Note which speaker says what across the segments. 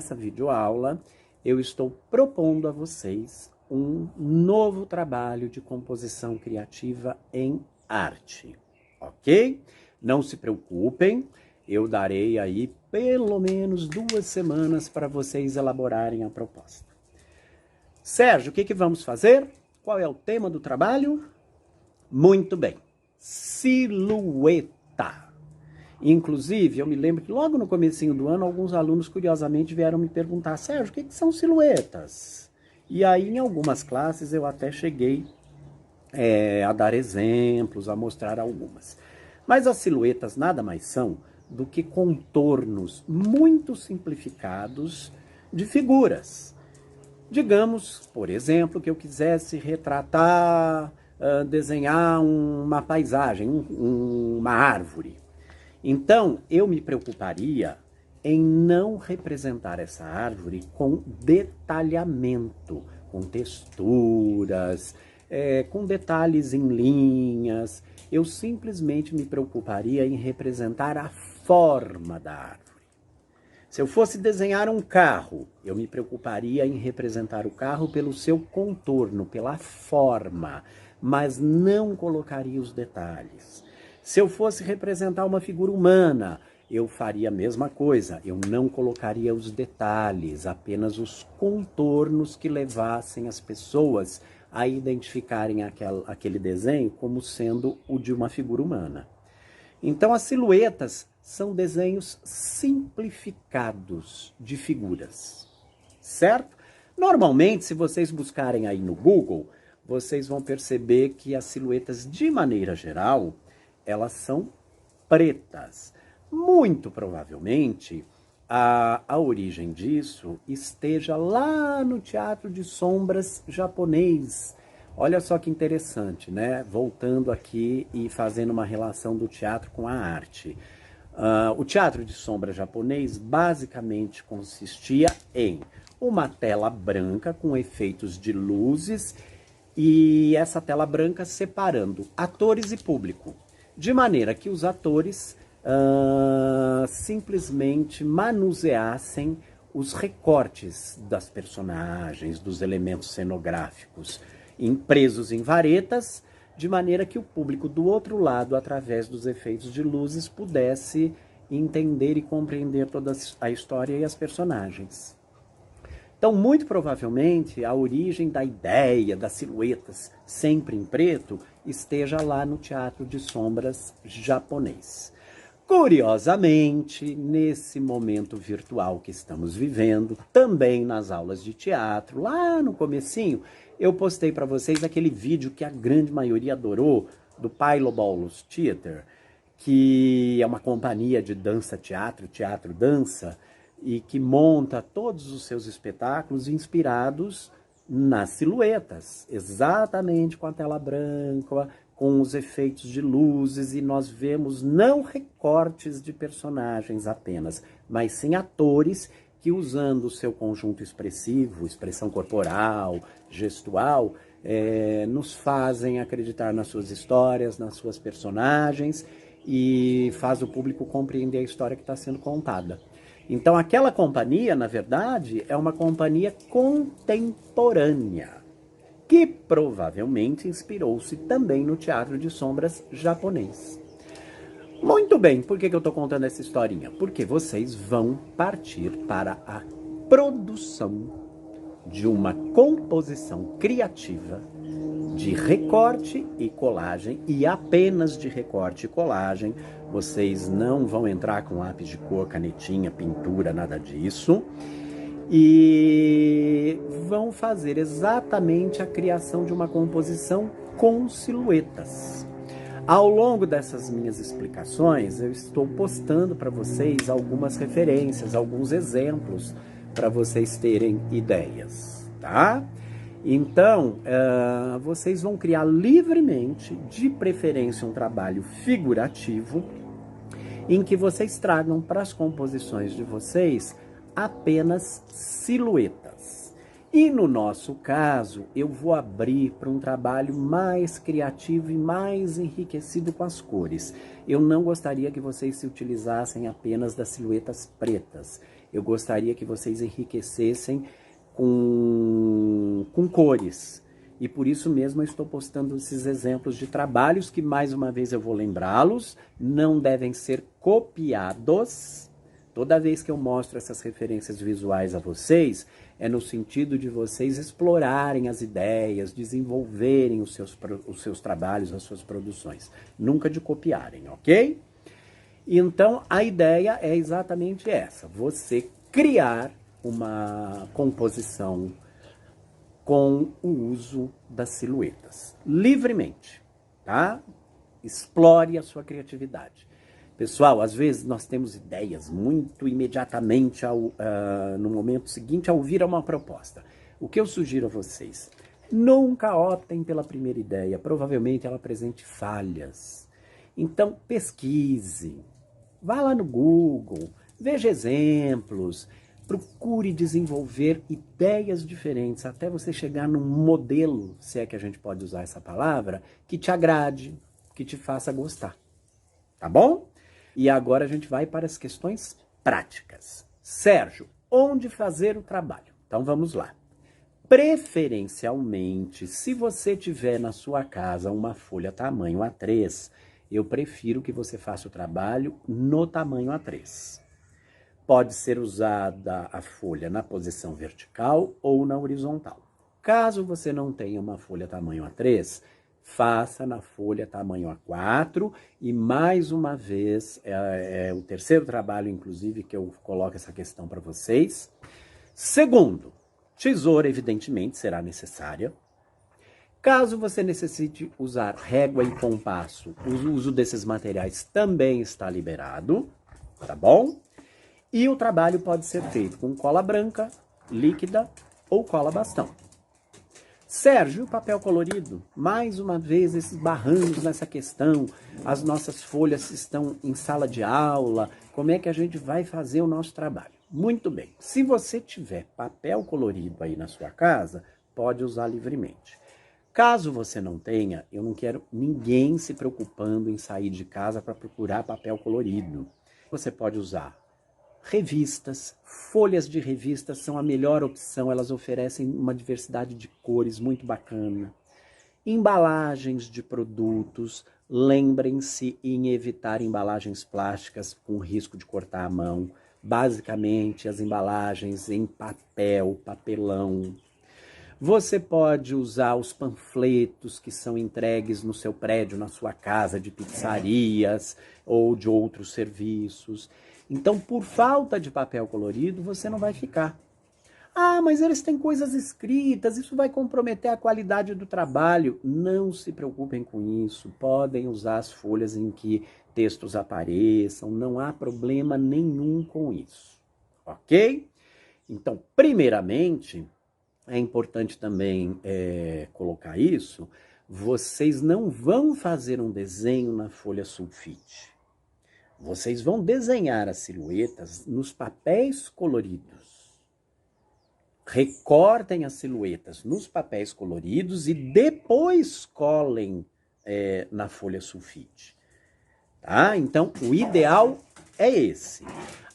Speaker 1: nessa videoaula eu estou propondo a vocês um novo trabalho de composição criativa em arte, ok? Não se preocupem, eu darei aí pelo menos 2 semanas para vocês elaborarem a proposta. Sérgio, o que vamos fazer? Qual é o tema do trabalho? Muito bem, silhueta. Inclusive, eu me lembro que logo no comecinho do ano, alguns alunos curiosamente vieram me perguntar: Sérgio, o que são silhuetas? E aí, em algumas classes, eu até cheguei a dar exemplos, a mostrar algumas. Mas as silhuetas nada mais são do que contornos muito simplificados de figuras. Digamos, por exemplo, que eu quisesse retratar, desenhar uma paisagem, uma árvore. Então, eu me preocuparia em não representar essa árvore com detalhamento, com texturas, com detalhes em linhas. Eu simplesmente me preocuparia em representar a forma da árvore. Se eu fosse desenhar um carro, eu me preocuparia em representar o carro pelo seu contorno, pela forma, mas não colocaria os detalhes. Se eu fosse representar uma figura humana, eu faria a mesma coisa. Eu não colocaria os detalhes, apenas os contornos que levassem as pessoas a identificarem aquele desenho como sendo o de uma figura humana. Então, as silhuetas são desenhos simplificados de figuras, certo? Normalmente, se vocês buscarem aí no Google, vocês vão perceber que as silhuetas, de maneira geral, elas são pretas. Muito provavelmente, a origem disso esteja lá no teatro de sombras japonês. Olha só que interessante, né? Voltando aqui e fazendo uma relação do teatro com a arte. O teatro de sombra japonês basicamente consistia em uma tela branca com efeitos de luzes e essa tela branca separando atores e público, de maneira que os atores simplesmente manuseassem os recortes das personagens, dos elementos cenográficos, impresos em varetas, de maneira que o público do outro lado, através dos efeitos de luzes, pudesse entender e compreender toda a história e as personagens. Então, muito provavelmente, a origem da ideia das silhuetas sempre em preto esteja lá no teatro de sombras japonês. Curiosamente, nesse momento virtual que estamos vivendo, também nas aulas de teatro, lá no comecinho, eu postei para vocês aquele vídeo que a grande maioria adorou, do Pylobolus Theater, que é uma companhia de dança-teatro, teatro-dança, e que monta todos os seus espetáculos inspirados nas silhuetas, exatamente com a tela branca, com os efeitos de luzes, e nós vemos não recortes de personagens apenas, mas sim atores que, usando o seu conjunto expressivo, expressão corporal, gestual, nos fazem acreditar nas suas histórias, nas suas personagens, e faz o público compreender a história que está sendo contada. Então, aquela companhia, na verdade, é uma companhia contemporânea, que provavelmente inspirou-se também no teatro de sombras japonês. Muito bem, por que eu estou contando essa historinha? Porque vocês vão partir para a produção de uma composição criativa de recorte e colagem, e apenas de recorte e colagem. Vocês não vão entrar com lápis de cor, canetinha, pintura, nada disso. E vão fazer exatamente a criação de uma composição com silhuetas. Ao longo dessas minhas explicações, eu estou postando para vocês algumas referências, alguns exemplos, para vocês terem ideias, tá? Então, vocês vão criar livremente, de preferência um trabalho figurativo, em que vocês tragam para as composições de vocês apenas silhuetas. E no nosso caso, eu vou abrir para um trabalho mais criativo e mais enriquecido com as cores. Eu não gostaria que vocês se utilizassem apenas das silhuetas pretas. eu gostaria que vocês enriquecessem com cores. E por isso mesmo eu estou postando esses exemplos de trabalhos que, mais uma vez, eu vou lembrá-los, não devem ser copiados. Toda vez que eu mostro essas referências visuais a vocês, é no sentido de vocês explorarem as ideias, desenvolverem os seus trabalhos, as suas produções. Nunca de copiarem, ok? Então, a ideia é exatamente essa. Você criar uma composição com o uso das silhuetas, livremente, tá? Explore a sua criatividade. Pessoal, às vezes nós temos ideias muito imediatamente no momento seguinte a ouvir uma proposta. O que eu sugiro a vocês? Nunca optem pela primeira ideia, provavelmente ela apresente falhas. Então pesquise, vá lá no Google, veja exemplos, procure desenvolver ideias diferentes até você chegar num modelo, se é que a gente pode usar essa palavra, que te agrade, que te faça gostar. Tá bom? E agora a gente vai para as questões práticas. Sérgio, onde fazer o trabalho? Então vamos lá. Preferencialmente, se você tiver na sua casa uma folha tamanho A3, eu prefiro que você faça o trabalho no tamanho A3. Pode ser usada a folha na posição vertical ou na horizontal. Caso você não tenha uma folha tamanho A3, faça na folha tamanho A4 e mais uma vez, é o terceiro trabalho, inclusive, que eu coloco essa questão para vocês. Segundo, tesoura, evidentemente, será necessária. Caso você necessite usar régua e compasso, o uso desses materiais também está liberado, tá bom? E o trabalho pode ser feito com cola branca, líquida ou cola bastão. Sérgio, o papel colorido? Mais uma vez, esses barranos nessa questão. As nossas folhas estão em sala de aula. Como é que a gente vai fazer o nosso trabalho? Muito bem. Se você tiver papel colorido aí na sua casa, pode usar livremente. Caso você não tenha, eu não quero ninguém se preocupando em sair de casa para procurar papel colorido. Você pode usar revistas, folhas de revistas são a melhor opção, elas oferecem uma diversidade de cores muito bacana. Embalagens de produtos, lembrem-se em evitar embalagens plásticas com risco de cortar a mão. Basicamente, as embalagens em papel, papelão. Você pode usar os panfletos que são entregues no seu prédio, na sua casa, de pizzarias ou de outros serviços. Então, por falta de papel colorido, você não vai ficar. Ah, mas eles têm coisas escritas, isso vai comprometer a qualidade do trabalho. Não se preocupem com isso, podem usar as folhas em que textos apareçam, não há problema nenhum com isso, ok? Então, primeiramente, é importante também colocar isso, vocês não vão fazer um desenho na folha sulfite. Vocês vão desenhar as silhuetas nos papéis coloridos. Recortem as silhuetas nos papéis coloridos e depois colhem na folha sulfite. Tá? Então, o ideal é esse.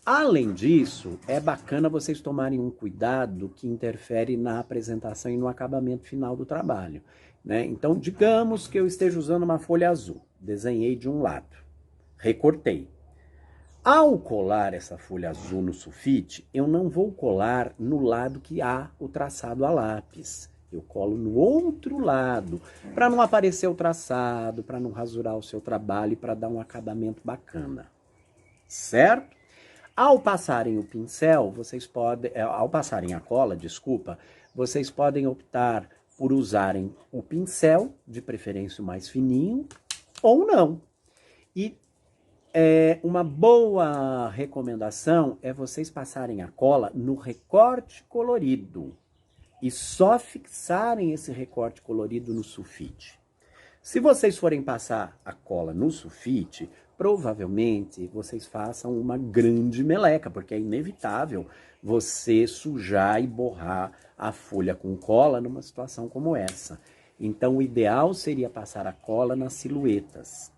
Speaker 1: Além disso, é bacana vocês tomarem um cuidado que interfere na apresentação e no acabamento final do trabalho, né? Então, digamos que eu esteja usando uma folha azul, desenhei de um lado, recortei. Ao colar essa folha azul no sulfite, eu não vou colar no lado que há o traçado a lápis. Eu colo no outro lado, para não aparecer o traçado, para não rasurar o seu trabalho e para dar um acabamento bacana, certo? Ao passarem o pincel, ao passarem a cola, vocês podem optar por usarem o pincel, de preferência o mais fininho, ou não. E uma boa recomendação é vocês passarem a cola no recorte colorido e só fixarem esse recorte colorido no sulfite. Se vocês forem passar a cola no sulfite, provavelmente vocês façam uma grande meleca, porque é inevitável você sujar e borrar a folha com cola numa situação como essa. Então, o ideal seria passar a cola nas silhuetas.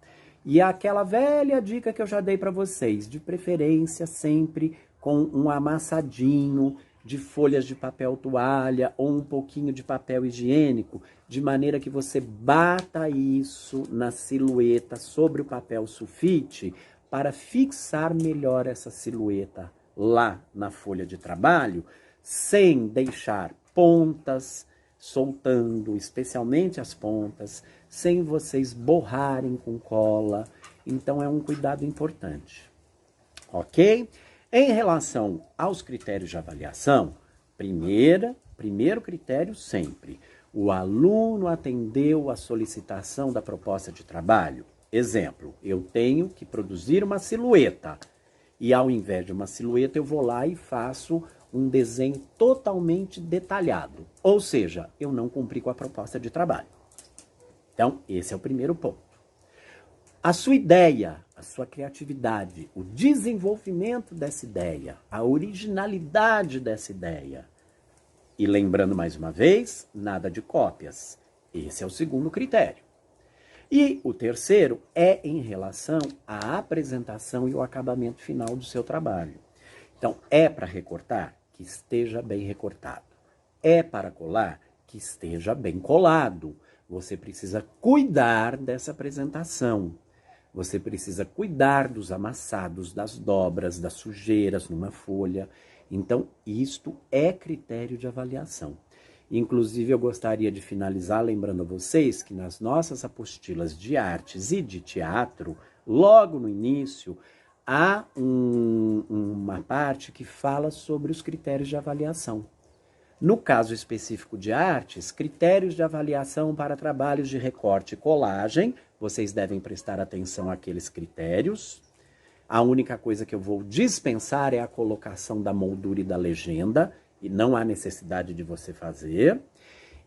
Speaker 1: E aquela velha dica que eu já dei para vocês, de preferência sempre com um amassadinho de folhas de papel toalha ou um pouquinho de papel higiênico, de maneira que você bata isso na silhueta sobre o papel sulfite para fixar melhor essa silhueta lá na folha de trabalho, sem deixar pontas soltando, especialmente as pontas, sem vocês borrarem com cola. Então é um cuidado importante, ok? Em relação aos critérios de avaliação, primeiro critério sempre, o aluno atendeu a solicitação da proposta de trabalho. Exemplo, eu tenho que produzir uma silhueta e ao invés de uma silhueta eu vou lá e faço um desenho totalmente detalhado. Ou seja, eu não cumpri com a proposta de trabalho. Então, esse é o primeiro ponto. A sua ideia, a sua criatividade, o desenvolvimento dessa ideia, a originalidade dessa ideia. E lembrando mais uma vez, nada de cópias. Esse é o segundo critério. E o terceiro é em relação à apresentação e o acabamento final do seu trabalho. Então, é para recortar? Que esteja bem recortado. É para colar? Que esteja bem colado. Você precisa cuidar dessa apresentação. Você precisa cuidar dos amassados, das dobras, das sujeiras numa folha. Então, isto é critério de avaliação. Inclusive, eu gostaria de finalizar lembrando a vocês que nas nossas apostilas de artes e de teatro, logo no início, há uma parte que fala sobre os critérios de avaliação. No caso específico de artes, critérios de avaliação para trabalhos de recorte e colagem, vocês devem prestar atenção àqueles critérios. A única coisa que eu vou dispensar é a colocação da moldura e da legenda, e não há necessidade de você fazer.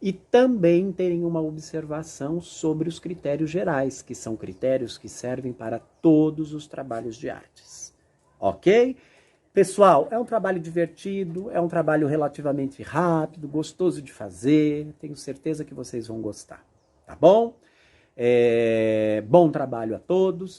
Speaker 1: E também terem uma observação sobre os critérios gerais, que são critérios que servem para todos os trabalhos de artes. Ok? Pessoal, é um trabalho divertido, é um trabalho relativamente rápido, gostoso de fazer, tenho certeza que vocês vão gostar, tá bom? Bom trabalho a todos.